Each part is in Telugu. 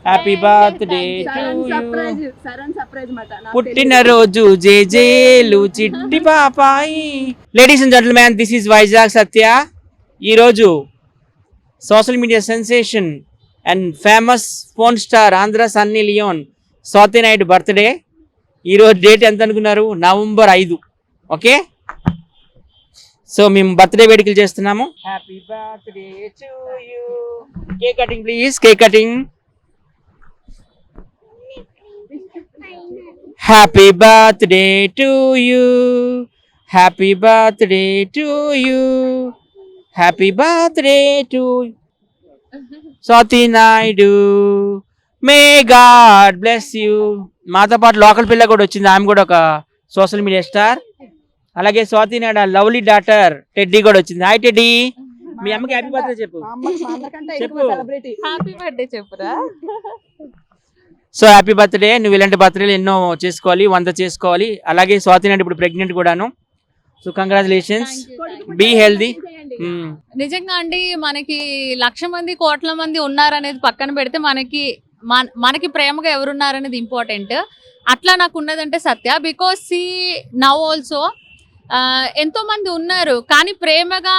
Happy birthday to surprise you. Surprise మాట పుట్టినరోజు జేజేలు చిట్టి పాపాయి. Ladies and gentlemen, this is Vizag Satya. ఈరోజు social media sensation and famous phone star Andhra Sunny Leone Swathi Naidu birthday. ఈరోజు డేట్ ఎంత అనుకున్నారు? నవంబర్ 5. ఓకే, సో మేము బర్త్డే వేడుకలు చేస్తున్నాము. Happy birthday to you. Cake cutting please, cake cutting. Happy birthday to you, happy birthday to you, happy birthday to Swathi Naidu. May God bless you. మాతో పాటు లోకల్ పిల్ల కూడా వచ్చింది, ఆమె కూడా ఒక సోషల్ మీడియా స్టార్. అలాగే Swathi Naidu lovely daughter Teddy కూడా వచ్చింది. హాయ్ టెడ్డీ, మీ అమ్మకి హ్యాపీ బర్త్డే చెప్పు. చెప్పు. హ్యాపీ బర్త్డే చెప్పురా. So happy birthday. నువ్వు ఇలాంటి బర్త్డేలు ఎన్నో చేసుకోవాలి, 100 చేసుకోవాలి. అలాగే స్వాతి నాయుడు ఇప్పుడు ప్రెగ్నెంట్ కూడాను. So congratulations, be healthy. నిజంగా అండి, మనకి 1,00,000 మంది 1,00,00,000 మంది ఉన్నారనేది పక్కన పెడితే మనకి ప్రేమగా ఎవరున్నారనేది ఇంపార్టెంట్. అట్లా నాకు ఉన్నదంటే సత్య. బికాస్ సీ నవ్ ఆల్సో ఎంతో మంది ఉన్నారు, కానీ ప్రేమగా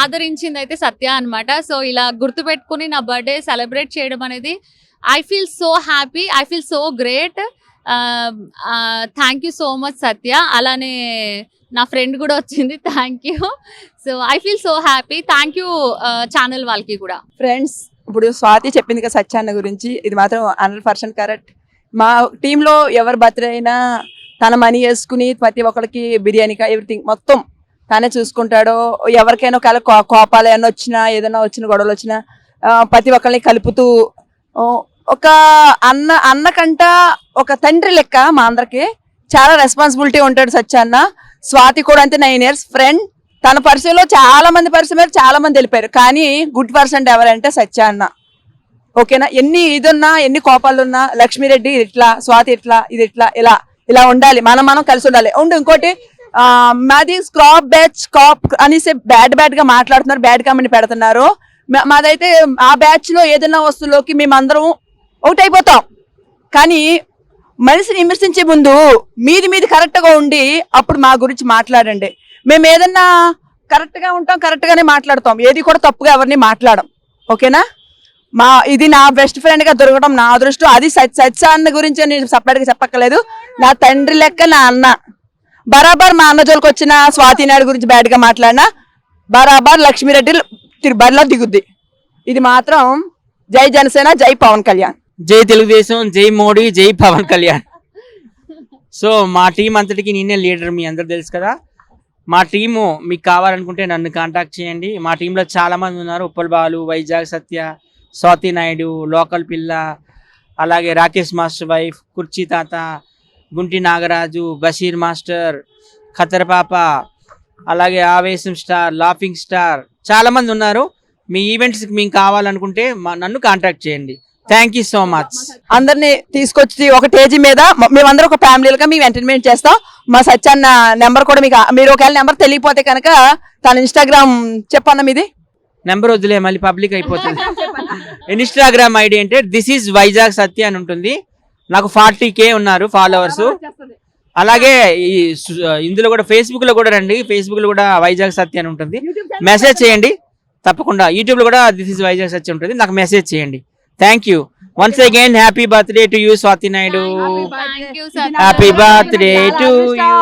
ఆదరించింది అయితే సత్య అనమాట. సో ఇలా గుర్తుపెట్టుకుని నా బర్త్డే సెలబ్రేట్ చేయడం అనేది I feel so happy, I feel so great. Thank you so much Satya. అలానే నా ఫ్రెండ్ కూడా వచ్చింది, thank you. So I feel so happy. Thank you channel వాళ్ళకి కూడా. ఫ్రెండ్స్, ఇప్పుడు స్వాతి చెప్పింది కదా సత్యాన్న గురించి, ఇది మాత్రం 100% కరెక్ట్. మా టీంలో ఎవరి బర్త్డే అయినా తన మనీ వేసుకుని ప్రతి ఒక్కరికి బిర్యానీకా ఎవ్రీథింగ్ మొత్తం తనే చూసుకుంటాడు. ఎవరికైనా ఒకవేళ కోపాలు ఏమైనా వచ్చినా, ఏదైనా వచ్చిన గొడవలు వచ్చినా ప్రతి ఒక్కరిని కలుపుతూ ఒక అన్నకంట ఒక తండ్రి లెక్క మా అందరికి చాలా రెస్పాన్సిబిలిటీ ఉంటాడు సత్యాన్న. స్వాతి కూడా అంతే, 9 years ఫ్రెండ్. తన పరిచయంలో చాలా మంది పరిచయం, చాలా మంది వెళ్ళిపోయారు, కానీ గుడ్ పర్సన్ ఎవరంటే సత్యాన్న. ఓకేనా, ఎన్ని ఇదున్నా ఎన్ని కోపాలున్నా లక్ష్మీరెడ్డి ఇట్లా, స్వాతి ఇట్లా, ఇది ఇట్లా, ఇలా ఉండాలి, మనం కలిసి ఉండాలి. ఇంకోటి మాది స్క్రాప్ బ్యాచ్ కాప్ అనేసి బ్యాడ్ గా మాట్లాడుతున్నారు, బ్యాడ్ కామెంట్ పెడుతున్నారు. మాదైతే ఆ బ్యాచ్ లో ఏదైనా వస్తువులోకి మేమందరం ఒకటి అయిపోతాం, కానీ మనిషిని విమర్శించే ముందు మీది కరెక్ట్ గా ఉండి అప్పుడు మా గురించి మాట్లాడండి. మేము ఏదన్నా కరెక్ట్ గా ఉంటాం, కరెక్ట్ గానే మాట్లాడతాం, ఏది కూడా తప్పుగా ఎవరిని మాట్లాడం. ఓకేనా, ఇది నా బెస్ట్ ఫ్రెండ్ గా దొరకడం నా అదృష్టం. అది సత్య అన్న గురించి నేను సపరేట్ గా చెప్పక్కర్లేదు, నా తండ్రి లెక్క నా అన్న. బరాబర్ మా అన్న జోలికి వచ్చిన స్వాతి నాయుడు గురించి బ్యాడ్ గా మాట్లాడినా బరాబర్ లక్ష్మీరెడ్డి బరిలో దిగుద్ది. ఇది మాత్రం జై జనసేన, జై పవన్ కళ్యాణ్. జై తెలుగుదేశం, జై మోడీ, జై పవన్ కళ్యాణ్. సో మా టీం అంతటికి నేనే లీడర్, మీ అందరు తెలుసు కదా. మా టీము మీకు కావాలనుకుంటే నన్ను కాంటాక్ట్ చేయండి. మా టీంలో చాలా మంది ఉన్నారు. ఉప్పల్ బాలు, వైజాగ్ సత్య, స్వాతి నాయుడు, లోకల్ పిల్ల, అలాగే రాకేష్ మాస్టర్ వైఫ్, కుర్చీ తాత, గుంటి నాగరాజు, బషీర్ మాస్టర్, ఖతర్ పాప, అలాగే ఆవేశం స్టార్, లాఫింగ్ స్టార్, చాలా మంది ఉన్నారు. మీ ఈవెంట్స్కి మీకు కావాలనుకుంటే నన్ను కాంటాక్ట్ చేయండి. Thank you so much. అందరినీ తీసుకొచ్చి ఒక స్టేజ్ మీద మేమందరం ఒక ఫ్యామిలీలుగా మేము ఎంటర్టైన్మెంట్ చేస్తాం. మా సత్యాన్న నెంబర్ కూడా మీరు ఒకవేళ నెంబర్ తెలియపోతే కనుక తన ఇన్స్టాగ్రామ్ చెప్పన్న మీది. నెంబర్ వద్దులే, మళ్ళీ పబ్లిక్ అయిపోతుంది. ఇన్స్టాగ్రామ్ ఐడి అంటే దిస్ ఈజ్ వైజాగ్ సత్య అని ఉంటుంది. నాకు 40K ఉన్నారు ఫాలోవర్స్. అలాగే ఇందులో కూడా ఫేస్బుక్ లో కూడా రండి, ఫేస్బుక్ లో కూడా వైజాగ్ సత్య అని ఉంటుంది. మెసేజ్ చేయండి తప్పకుండా. యూట్యూబ్ లో కూడా దిస్ ఈజ్ వైజాగ్ సత్య ఉంటుంది, నాకు మెసేజ్ చేయండి. Thank you once again. Happy birthday to you Swathi Naidu. Thank you, Satya. Happy birthday to you.